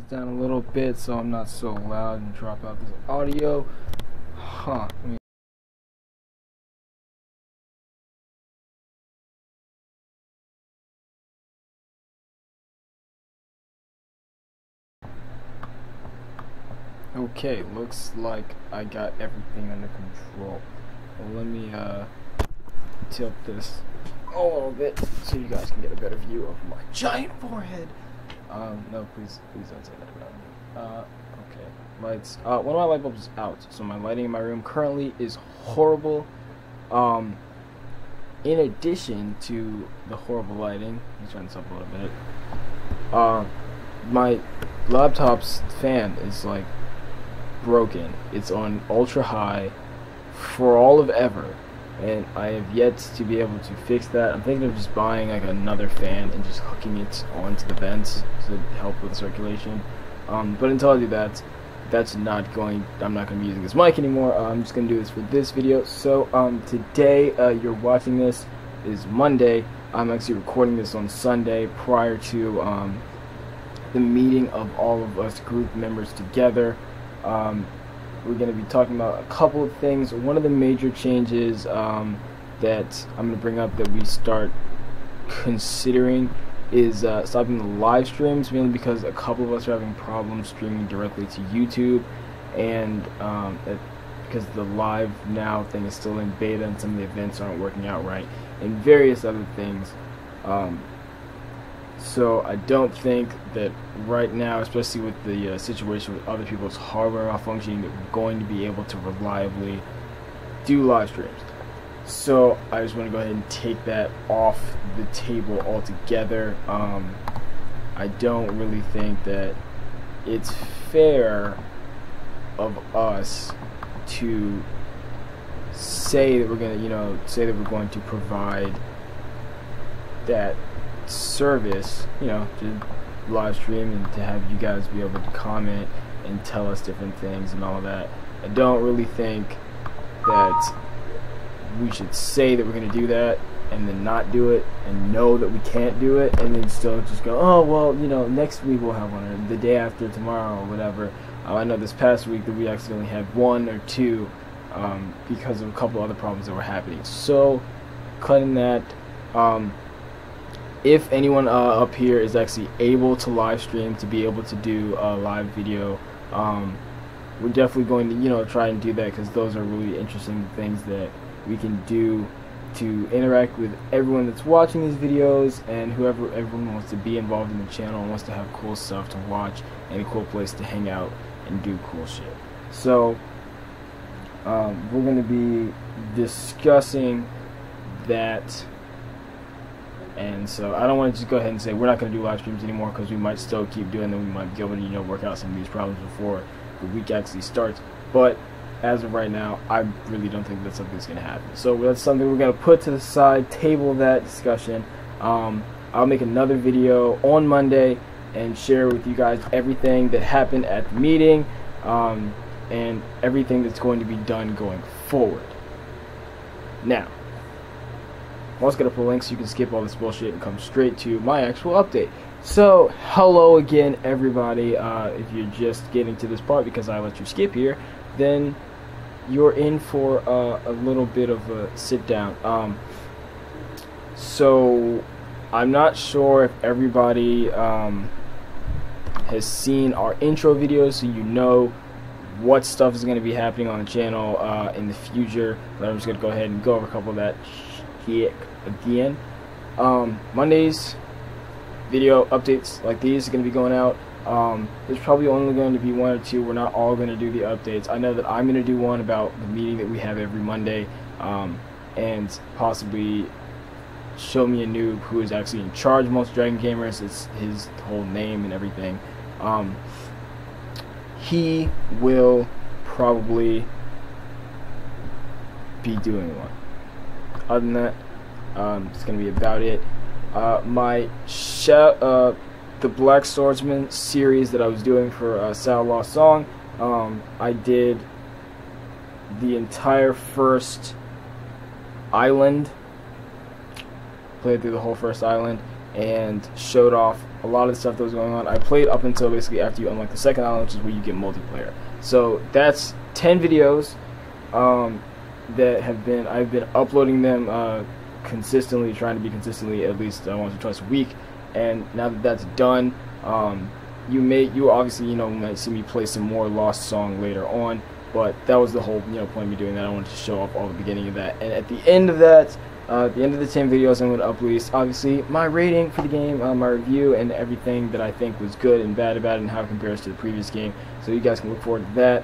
down a little bit so I'm not so loud and drop out this audio. Okay, looks like I got everything under control. Well, let me tilt this a little bit so you guys can get a better view of my giant forehead. No, please don't say that about me. Okay, lights. One of my light bulbs is out, so my lighting in my room currently is horrible. In addition to the horrible lighting, let me turn this up a little bit. My laptop's fan is like broken. It's on ultra high for all of ever, and I have yet to be able to fix that. I'm thinking of just buying like another fan and just hooking it onto the vents to help with circulation. But until I do that, I'm not going to be using this mic anymore. I'm just going to do this for this video. So today, you're watching this is Monday. I'm actually recording this on Sunday prior to the meeting of all of us group members together. We're going to be talking about a couple of things. One of the major changes that I'm going to bring up that we start considering is stopping the live streams, mainly because a couple of us are having problems streaming directly to YouTube, and because the live now thing is still in beta and some of the events aren't working out right, and various other things. So I don't think that right now, especially with the situation with other people's hardware malfunctioning, that we're going to be able to reliably do live streams. So I just want to go ahead and take that off the table altogether. I don't really think that it's fair of us to say that we're going to provide that service, to live stream and to have you guys be able to comment and tell us different things and all that. I don't really think that we should say that we're going to do that and then not do it and know that we can't do it and then still just go, oh well, next week we'll have one, or the day after tomorrow, or whatever. I know this past week that we actually only had one or two because of a couple other problems that were happening. So cutting that. If anyone up here is actually able to live stream, to be able to do a live video, we're definitely going to try and do that, because those are really interesting things that we can do to interact with everyone that's watching these videos, and everyone wants to be involved in the channel and wants to have cool stuff to watch and a cool place to hang out and do cool shit. So we're going to be discussing that. And so I don't want to just go ahead and say we're not going to do live streams anymore, because we might still keep doing them. We might be able to work out some of these problems before the week actually starts. But as of right now, I really don't think that's something that's going to happen. So that's something we're going to put to the side, table that discussion. I'll make another video on Monday and share with you guys everything that happened at the meeting, and everything that's going to be done going forward. Now, I'm also going to put links so you can skip all this bullshit and come straight to my actual update. So, hello again, everybody. If you're just getting to this part because I let you skip here, then you're in for a little bit of a sit down. So, I'm not sure if everybody has seen our intro videos, so you know what stuff is going to be happening on the channel in the future. But I'm just going to go ahead and go over a couple of that again. Monday's video updates like these are going to be going out. There's probably only going to be one or two. We're not all going to do the updates. I know that I'm going to do one about the meeting that we have every Monday, and possibly ShowMeANoob, who is actually in charge of most Dragon Gamers. It's his whole name and everything. He will probably be doing one. Other than that, it's going to be about it. The Black Swordsman series that I was doing for Sal Lost Song, I did the entire first island, played through the whole first island, and showed off a lot of the stuff that was going on. I played up until basically after you unlock the second island, which is where you get multiplayer. So that's 10 videos that I've been uploading them consistently, trying to be consistently at least once or twice a week. And now that that's done, you obviously might see me play some more Lost Song later on. But that was the whole point of me doing that. I wanted to show off all the beginning of that. And at the end of that, at the end of the 10 videos, I'm going to release obviously my rating for the game, my review, and everything that I think was good and bad about it, and how it compares to the previous game. So you guys can look forward to that.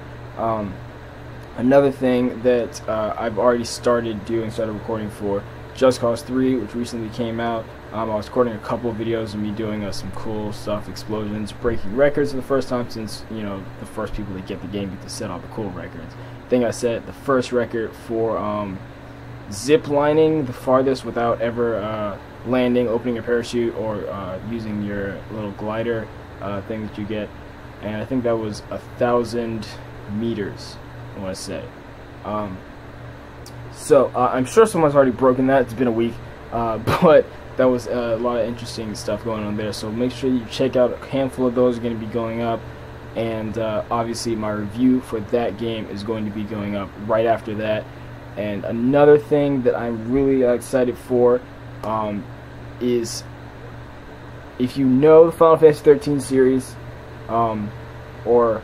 Another thing that I've already started recording for Just Cause 3, which recently came out. I was recording a couple of videos of me doing some cool stuff, explosions, breaking records for the first time since, the first people that get the game get to set all the cool records. I think I set the first record for zip lining the farthest without ever landing, opening a parachute, or using your little glider thing that you get. And I think that was 1,000 meters, I want to say. So I'm sure someone's already broken that. It's been a week, but that was a lot of interesting stuff going on there. So make sure you check out a handful of those are going to be going up, and obviously my review for that game is going to be going up right after that. And another thing that I'm really excited for is, if you know the Final Fantasy 13 series, or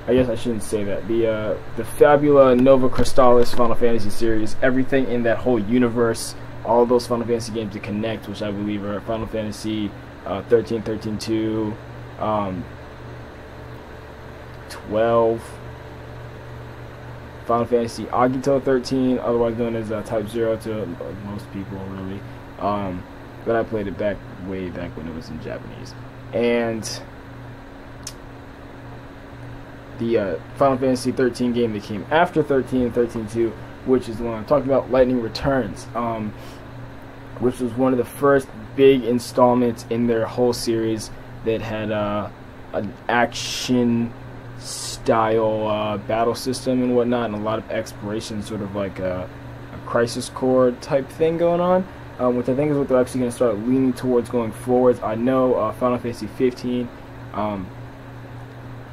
I guess I shouldn't say that, the Fabula Nova Crystallis Final Fantasy series, everything in that whole universe, all those Final Fantasy games that connect, which I believe are Final Fantasy 13, 13-2, 12, Final Fantasy Agito 13, otherwise known as Type 0 to most people, really. But I played it way back when it was in Japanese. And the Final Fantasy 13 game that came after 13 and 13-2, which is the one I'm talking about, Lightning Returns, which was one of the first big installments in their whole series that had an action style battle system and whatnot, and a lot of exploration, sort of like a Crisis Core type thing going on, which I think is what they're actually going to start leaning towards going forwards. I know Final Fantasy 15,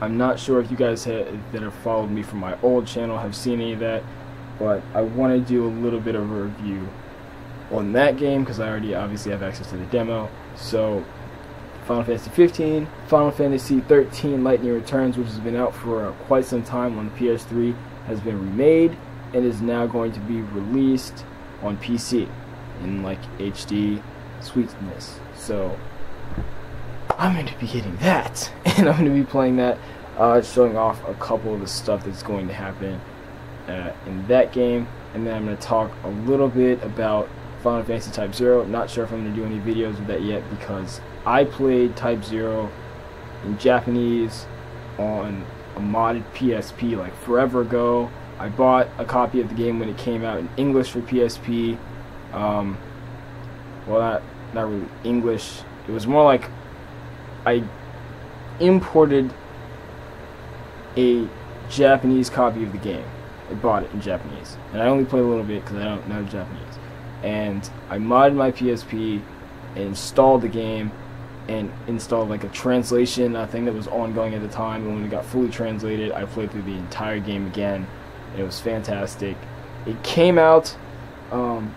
I'm not sure if you guys that have followed me from my old channel have seen any of that, but I want to do a little bit of a review on that game because I already obviously have access to the demo. So Final Fantasy 15, Final Fantasy 13 Lightning Returns, which has been out for quite some time on the PS3, has been remade and is now going to be released on PC in like HD sweetness. So I'm going to be getting that, and I'm going to be playing that, showing off a couple of the stuff that's going to happen in that game, and then I'm going to talk a little bit about Final Fantasy Type 0. Not sure if I'm going to do any videos with that yet, because I played Type 0 in Japanese on a modded PSP like forever ago. I bought a copy of the game when it came out in English for PSP. Well, not really English. It was more like I imported a Japanese copy of the game. I bought it in Japanese, and I only played a little bit because I don't know Japanese. And I modded my PSP and installed the game, and installed like a translation thing that was ongoing at the time. And when it got fully translated, I played through the entire game again. It was fantastic. It came out on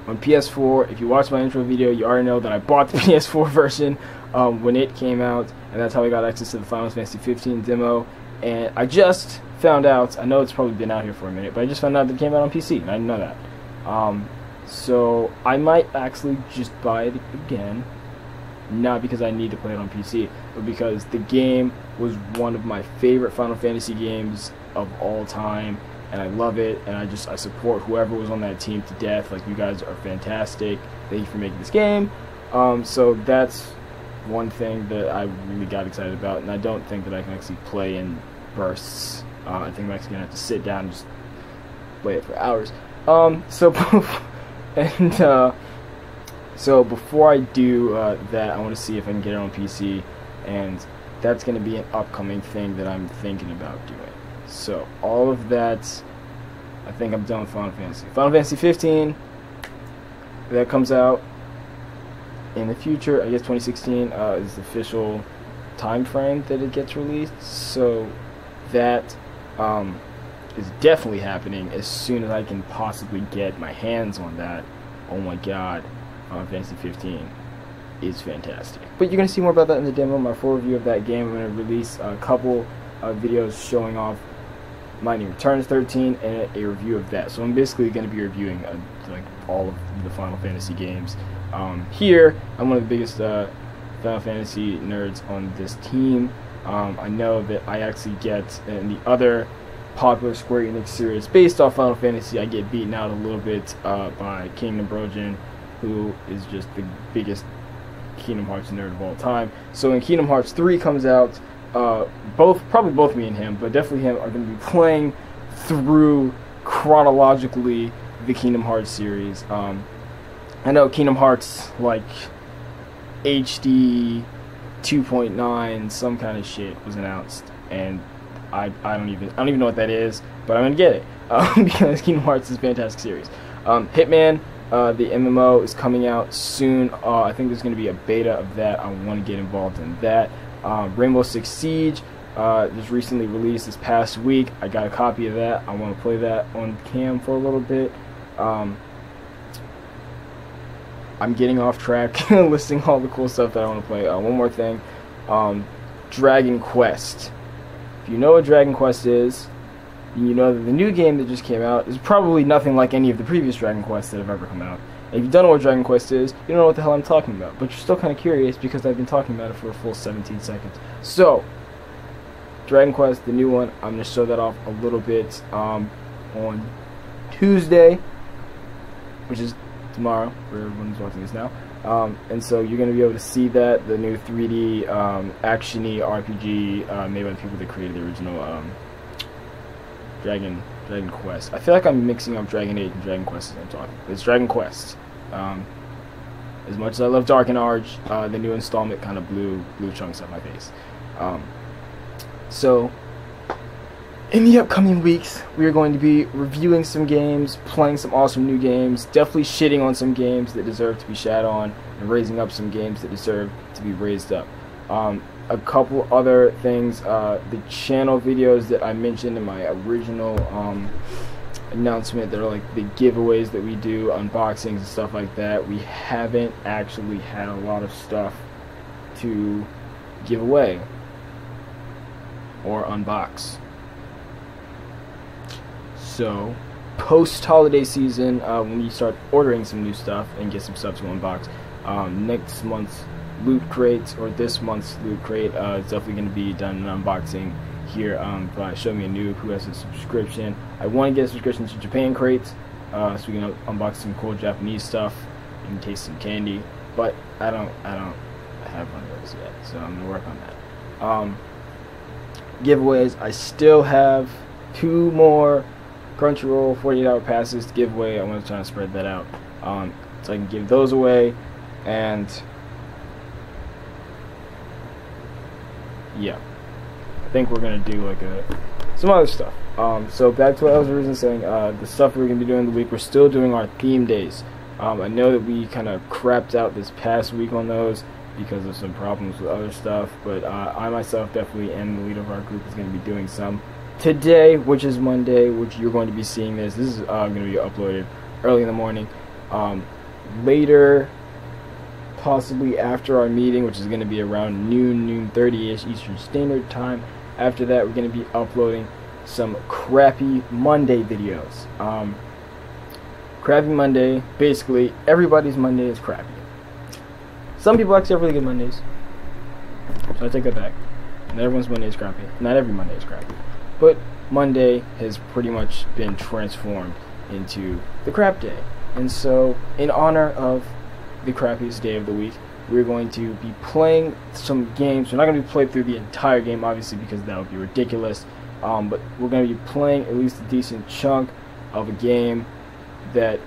PS4. If you watched my intro video, you already know that I bought the PS4 version when it came out, and that's how I got access to the Final Fantasy 15 demo. And I just found out, I know it's probably been out here for a minute, but I just found out that it came out on PC, and I didn't know that. So I might actually just buy it again, not because I need to play it on PC, but because the game was one of my favorite Final Fantasy games of all time, and I love it, and I support whoever was on that team to death. Like, you guys are fantastic. Thank you for making this game. So that's one thing that I really got excited about, and I don't think that I can actually play in bursts. I think I'm actually gonna have to sit down and just play it for hours. So before I do that, I want to see if I can get it on PC, and that's going to be an upcoming thing that I'm thinking about doing. So all of that, I think I'm done with Final Fantasy. Final Fantasy 15, that comes out in the future. I guess 2016 is the official time frame that it gets released, so that is definitely happening as soon as I can possibly get my hands on that. Oh my god, Final Fantasy 15 is fantastic. But you're going to see more about that in the demo, my full review of that game. I'm going to release a couple videos showing off Mighty Returns 13 and a review of that. So I'm basically going to be reviewing like all of the Final Fantasy games. Here, I'm one of the biggest Final Fantasy nerds on this team. I know that I actually get in the other popular Square Enix series based off Final Fantasy, I get beaten out a little bit by Kingdom Brojan, who is just the biggest Kingdom Hearts nerd of all time. So when Kingdom Hearts 3 comes out, probably both me and him, but definitely him, are going to be playing through chronologically the Kingdom Hearts series. I know Kingdom Hearts like HD 2.9 some kind of shit was announced, and I don't even know what that is, but I'm gonna get it because Kingdom Hearts is a fantastic series. Hitman, the MMO, is coming out soon. I think there's gonna be a beta of that. I want to get involved in that. Rainbow Six Siege just recently released this past week. I got a copy of that. I want to play that on cam for a little bit. I'm getting off track listing all the cool stuff that I want to play. One more thing, Dragon Quest. If you know what Dragon Quest is, you know that the new game that just came out is probably nothing like any of the previous Dragon Quests that have ever come out. And if you don't know what Dragon Quest is, you don't know what the hell I'm talking about. But you're still kind of curious because I've been talking about it for a full 17 seconds. So, Dragon Quest, the new one, I'm going to show that off a little bit on Tuesday, which is tomorrow, where everyone's watching this now. And so you're going to be able to see that, the new 3D action-y RPG made by the people that created the original Dragon Quest. I feel like I'm mixing up Dragon 8 and Dragon Quest as I'm talking. It's Dragon Quest. As much as I love Dark and Arch, the new installment kind of blew chunks out my face. So, in the upcoming weeks, we are going to be reviewing some games, playing some awesome new games, definitely shitting on some games that deserve to be shat on, and raising up some games that deserve to be raised up. A couple other things, the channel videos that I mentioned in my original announcement that are like the giveaways that we do, unboxings and stuff like that, we haven't actually had a lot of stuff to give away or unbox. So, post-holiday season, when you start ordering some new stuff and get some stuff to unbox, next month's loot crates, or this month's loot crate, is definitely going to be done an unboxing here by ShowMeANoob, who has a subscription. I want to get a subscription to Japan crates, so we can unbox some cool Japanese stuff and taste some candy, but I don't have one of those yet, so I'm going to work on that. Giveaways, I still have 2 more Crunchyroll 48-hour passes to give away. I want to try to spread that out so I can give those away. And yeah, I think we're gonna do like some other stuff. So back to what I was originally saying, the stuff we're gonna be doing the week. We're still doing our theme days. I know that we kind of crapped out this past week on those because of some problems with other stuff, but I myself definitely am the leader of our group, is going to be doing some today, which is Monday, which you're going to be seeing this is going to be uploaded early in the morning. Later, possibly after our meeting, which is going to be around noon 30ish Eastern Standard Time. After that, we're going to be uploading some crappy Monday videos. Crappy Monday, basically everybody's Monday is crappy. Some people actually have really good Mondays, so I take that back. Not everyone's Monday is crappy. Not every Monday is crappy. But Monday has pretty much been transformed into the crap day. And so, in honor of the crappiest day of the week, we're going to be playing some games. We're not going to be playing through the entire game, obviously, because that would be ridiculous. But we're going to be playing at least a decent chunk of a game that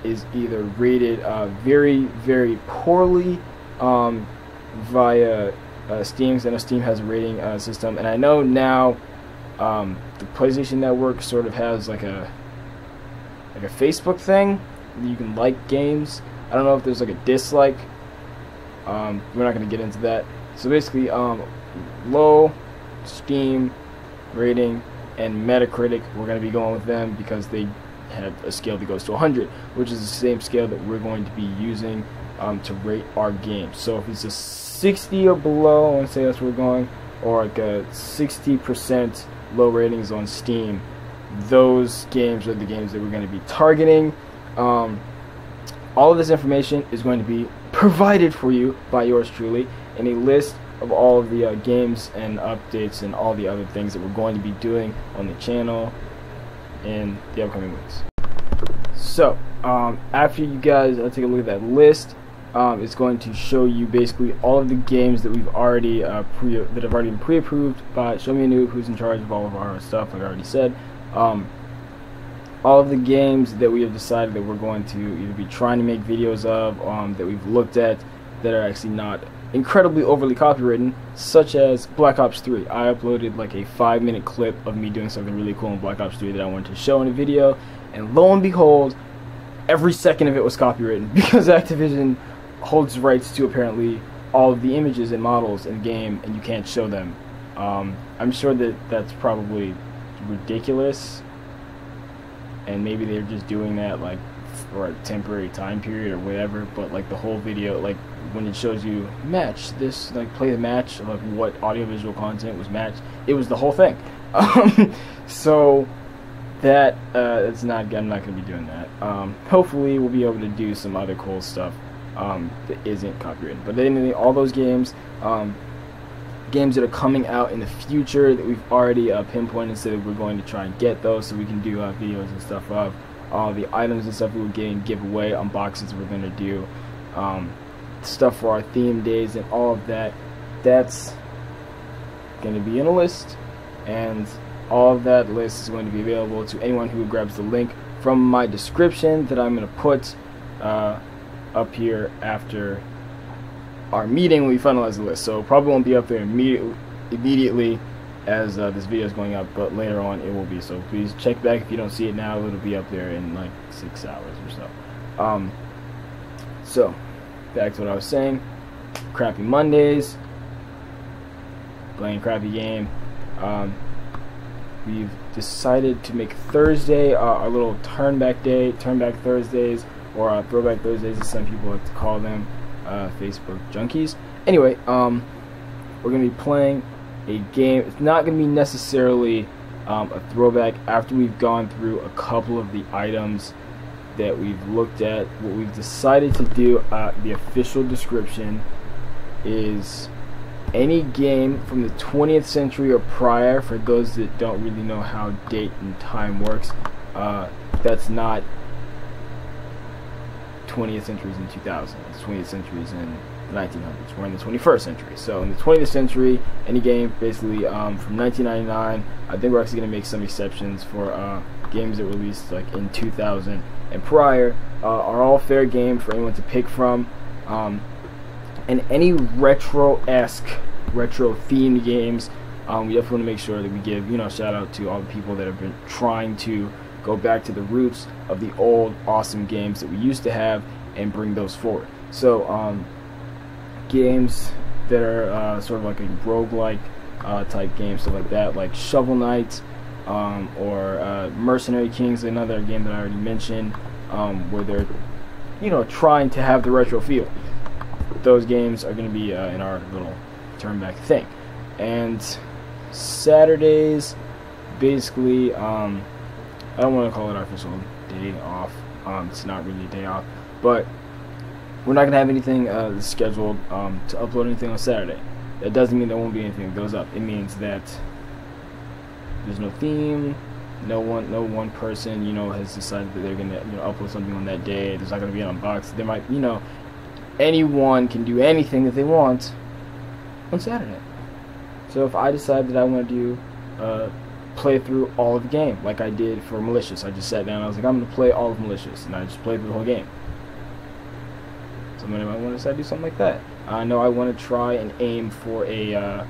is either rated very, very poorly via Steam. I know Steam has a rating system, and I know now the PlayStation Network sort of has like a Facebook thing that you can like games. I don't know if there's like a dislike We're not going to get into that. So basically, low Steam rating and Metacritic, we're going to be going with them because they have a scale that goes to 100, which is the same scale that we're going to be using to rate our games. So if it's a 60 or below, I want to say that's where we're going, or like a 60% low ratings on Steam, those games are the games that we're going to be targeting. All of this information is going to be provided for you by yours truly in a list of all of the games and updates and all the other things that we're going to be doing on the channel in the upcoming weeks. So after you guys take a look at that list, it's going to show you basically all of the games that we've already that have already been pre-approved by ShowMeANoob, who's in charge of all of our stuff, like I already said. All of the games that we have decided that we're going to either be trying to make videos of, that we've looked at, that are actually not incredibly overly copywritten, such as Black Ops 3. I uploaded like a 5-minute clip of me doing something really cool in Black Ops 3 that I wanted to show in a video, and lo and behold, every second of it was copywritten because Activision holds rights to apparently all of the images and models in the game, and you can't show them. I'm sure that that's probably ridiculous, and maybe they're just doing that like for a temporary time period or whatever, but like the whole video, like when it shows you match this, like play the match, like what audiovisual content was matched, it was the whole thing. So that it's not, I'm not going to be doing that. Hopefully we'll be able to do some other cool stuff that isn't copyrighted. But anyway, all those games, games that are coming out in the future that we've already pinpointed, so that we're going to try and get those so we can do videos and stuff of all the items and stuff we were getting giveaway, unboxings we're going to do, stuff for our theme days and all of that. That's going to be in a list, and all of that list is going to be available to anyone who grabs the link from my description that I'm going to put up here after our meeting when we finalize the list. So probably won't be up there immediately as this video is going up, but later on it will be. So please check back if you don't see it now. It'll be up there in like 6 hours or so. So back to what I was saying. Crappy Mondays, playing a crappy game. We've decided to make Thursday our little turnback day, turnback Thursdays, or throwback Thursdays as some people like to call them, Facebook junkies. Anyway, we're going to be playing a game. It's not going to be necessarily a throwback after we've gone through a couple of the items that we've looked at. What we've decided to do, the official description, is any game from the 20th century or prior, for those that don't really know how date and time works, that's not 20th centuries in 2000, it's 20th centuries in the 1900s. We're in the 21st century. So in the 20th century, any game basically from 1999, I think we're actually going to make some exceptions for games that released like in 2000 and prior, are all fair game for anyone to pick from. And any retro-esque, retro-themed games, we definitely want to make sure that we give, shout out to all the people that have been trying to go back to the roots of the old awesome games that we used to have and bring those forward. So games that are sort of like a roguelike type game, stuff like that, like Shovel Knight, or Mercenary Kings, another game that I already mentioned, where they're trying to have the retro feel. Those games are going to be in our little turn back thing. And Saturdays, basically, I don't want to call it our official day off. It's not really a day off, but we're not going to have anything scheduled to upload anything on Saturday. That doesn't mean there won't be anything that goes up. It means that there's no theme. No one person has decided that they're going to upload something on that day. There's not going to be an unboxing. There might anyone can do anything that they want on Saturday. So if I decide that I want to do play through all of the game, like I did for Malicious, I just sat down and I was like, I'm going to play all of Malicious, and I just played through the whole game. Somebody might want to decide to do something like that. I know I want to try and aim for a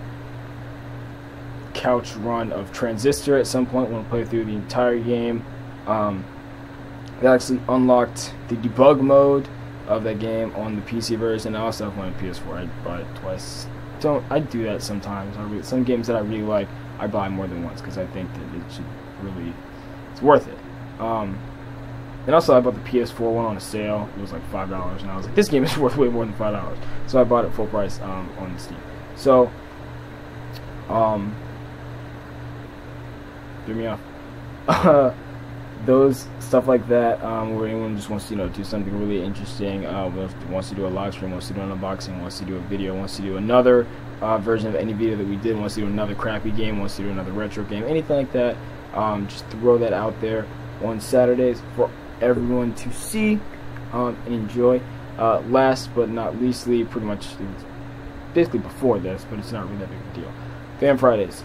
couch run of Transistor at some point. I want to play through the entire game. I actually unlocked the debug mode of that game on the PC version. I also have one on PS4. I bought it twice. I do that sometimes. Some games that I really like, I buy more than once because I think that it's worth it. And also I bought the PS4 one on a sale. It was like $5, and I was like, this game is worth way more than $5. So I bought it full price on Steam. So, threw me off. Those stuff like that, where anyone just wants to do something really interesting, wants to do a live stream, wants to do an unboxing, wants to do a video, wants to do another version of any video that we did, wants to do another crappy game, wants to do another retro game, anything like that, just throw that out there on Saturdays for everyone to see and enjoy. Last but not leastly, pretty much it was basically before this, but it's not really that big of a deal. Fan Fridays.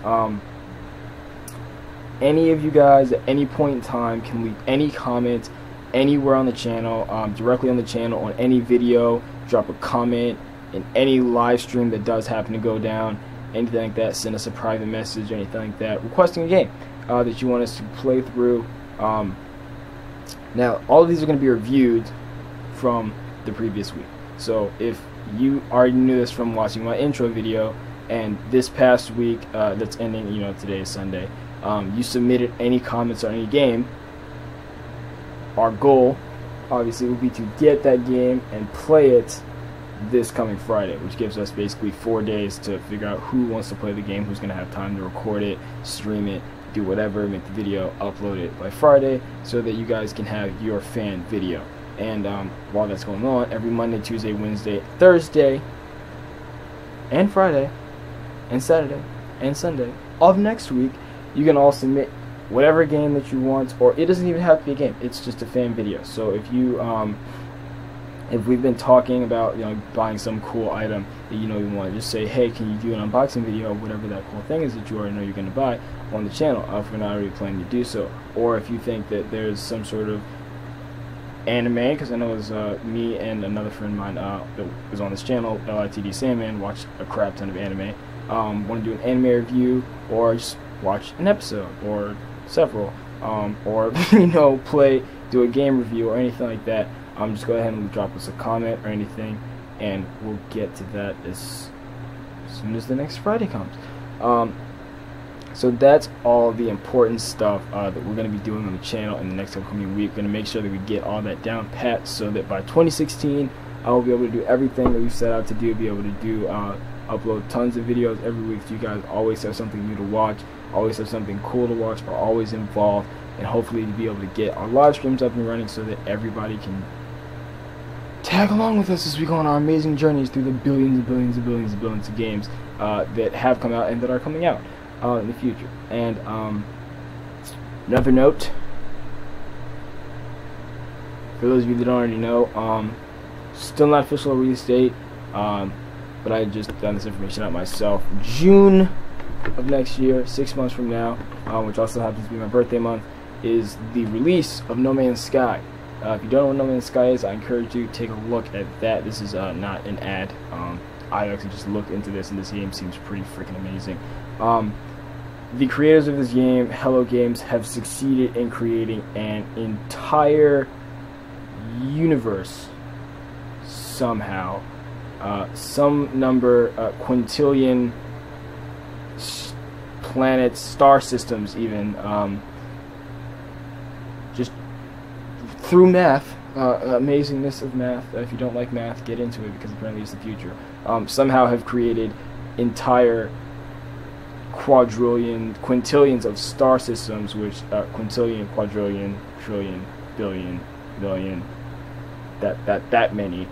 Any of you guys at any point in time can leave any comment anywhere on the channel, directly on the channel, on any video, drop a comment in any live stream that does happen to go down, anything like that, send us a private message or anything like that, requesting a game that you want us to play through. Now, all of these are going to be reviewed from the previous week. So if you already knew this from watching my intro video, and this past week that's ending, today is Sunday, you submitted any comments on any game, our goal obviously will be to get that game and play it this coming Friday, which gives us basically 4 days to figure out who wants to play the game, who's going to have time to record it, stream it, do whatever, make the video, upload it by Friday, so that you guys can have your fan video. And while that's going on, every Monday, Tuesday, Wednesday, Thursday, and Friday, and Saturday, and Sunday of next week, you can all submit whatever game that you want, or it doesn't even have to be a game, it's just a fan video. So if you if we've been talking about buying some cool item that you want, just say, hey, can you do an unboxing video of whatever that cool thing is that you already know you're going to buy on the channel, if we're not already planning to do so. Or if you think that there's some sort of anime, because I know it was me and another friend of mine that was on this channel, LITD Sandman, watched a crap ton of anime, want to do an anime review, or just watch an episode, or several, or do a game review or anything like that, just go ahead and drop us a comment or anything, and we'll get to that as soon as the next Friday comes. So that's all the important stuff that we're going to be doing on the channel in the next upcoming week. We're going to make sure that we get all that down pat, so that by 2016 I'll be able to do everything that we set out to do, be able to do upload tons of videos every week, so you guys always have something new to watch, always have something cool to watch, are always involved, and hopefully to be able to get our live streams up and running so that everybody can tag along with us as we go on our amazing journeys through the billions and billions and billions and billions of games that have come out and that are coming out in the future. And another note, for those of you that don't already know, still not official release date, but I just found this information out myself. June of next year, 6 months from now, which also happens to be my birthday month, is the release of No Man's Sky. If you don't know what No Man's Sky is, I encourage you to take a look at that. This is not an ad. I actually just looked into this, and this game seems pretty freaking amazing. The creators of this game, Hello Games, have succeeded in creating an entire universe somehow. Some number, quintillion planets, star systems even, just through math, amazingness of math. If you don't like math, get into it, because apparently it's the future. Somehow have created entire quintillions of star systems, which quintillion, quadrillion, trillion, billion, that many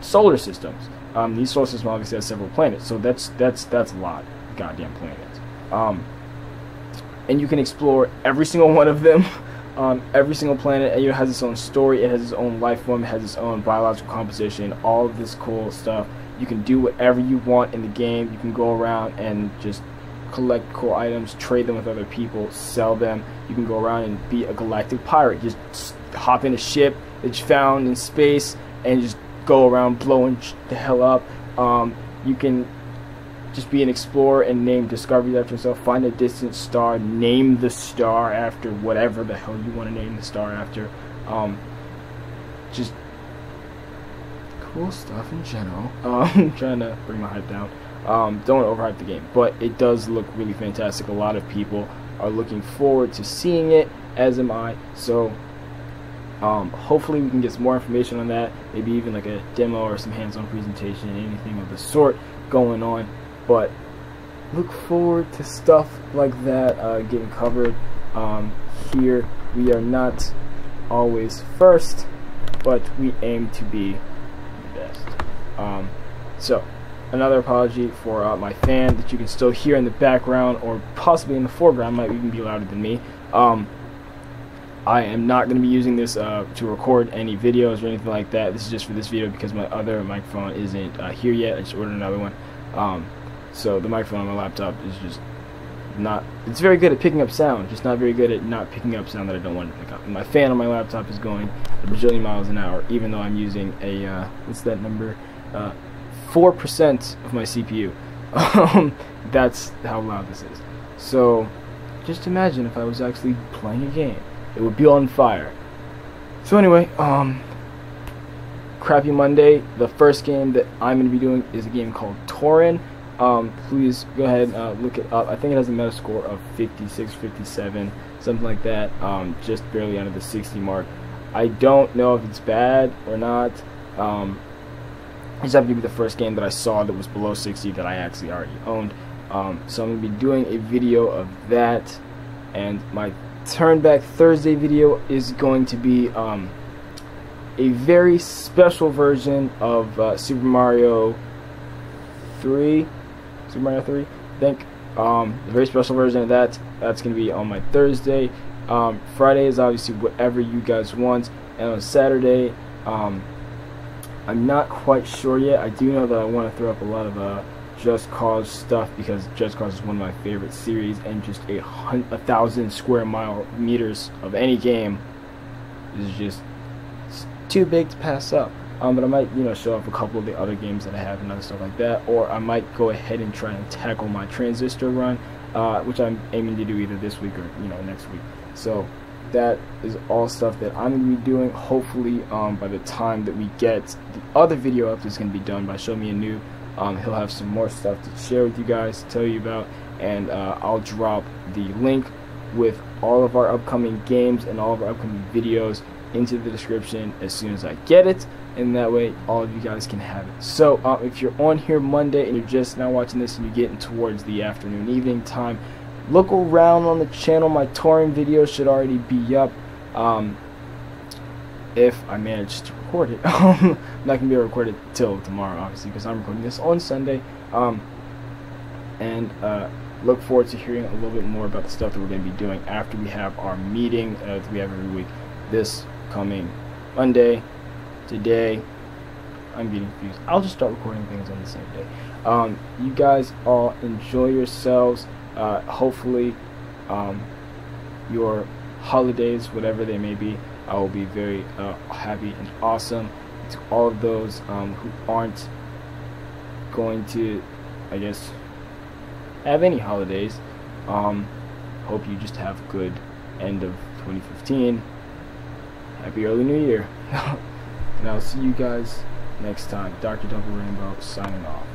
solar systems. These solar systems obviously have several planets, so that's a lot of goddamn planets. And you can explore every single one of them. Every single planet, it has its own story, it has its own life form, it has its own biological composition, all of this cool stuff. You can do whatever you want in the game. You can go around and just collect cool items, trade them with other people, sell them. You can go around and be a galactic pirate. Just hop in a ship that you found in space and just go around blowing the hell up. You can just be an explorer and name discoveries after yourself. Find a distant star, name the star after whatever the hell you want to name the star after. Just cool stuff in general. Trying to bring my hype down. Don't overhype the game, but it does look really fantastic. A lot of people are looking forward to seeing it, as am I. So hopefully we can get some more information on that, maybe even like a demo or some hands-on presentation, anything of the sort going on. But look forward to stuff like that getting covered here. We are not always first, but we aim to be the best. So another apology for my fan that you can still hear in the background or possibly in the foreground, might even be louder than me. I am not going to be using this to record any videos or anything like that. This is just for this video because my other microphone isn't here yet. I just ordered another one. So the microphone on my laptop is just not, it's very good at picking up sound, just not very good at not picking up sound that I don't want to pick up. And my fan on my laptop is going a bajillion miles an hour, even though I'm using a, what's that number? 4% of my CPU. That's how loud this is. So just imagine if I was actually playing a game. It would be on fire. So anyway, Crappy Monday, the first game that I'm going to be doing is a game called Torin. Please go ahead and look it up. I think it has a Metascore of 56, 57, something like that, just barely under the 60 mark. I don't know if it's bad or not. It's happened to be the first game that I saw that was below 60 that I actually already owned. So I'm going to be doing a video of that, and my Turn Back Thursday video is going to be a very special version of Super Mario 3, I think. A very special version of that. That's going to be on my Thursday. Friday is obviously whatever you guys want, and on Saturday, I'm not quite sure yet. I do know that I want to throw up a lot of Just Cause stuff because Just Cause is one of my favorite series, and just 1,000 square meters of any game is just too big to pass up. But I might, show off a couple of the other games that I have and other stuff like that, or I might go ahead and try and tackle my Transistor run, which I'm aiming to do either this week or next week. So that is all stuff that I'm going to be doing. Hopefully, by the time that we get the other video up, that's going to be done by ShowMeANoob. He'll have some more stuff to share with you guys, to tell you about, and I'll drop the link with all of our upcoming games and all of our upcoming videos into the description as soon as I get it, and that way all of you guys can have it. So if you're on here Monday and you're just now watching this and you're getting towards the afternoon, evening time, look around on the channel. My touring video should already be up, if I manage to record it. I'm not going to be able to record it till tomorrow, obviously, because I'm recording this on Sunday. And look forward to hearing a little bit more about the stuff that we're going to be doing after we have our meeting that we have every week. This coming Monday, today, I'm getting confused. I'll just start recording things on the same day. You guys all enjoy yourselves. Hopefully, your holidays, whatever they may be, I will be very happy and awesome. To all of those who aren't going to, I guess, have any holidays, hope you just have a good end of 2015. Happy early New Year. And I'll see you guys next time. Dr. Double Rainbow signing off.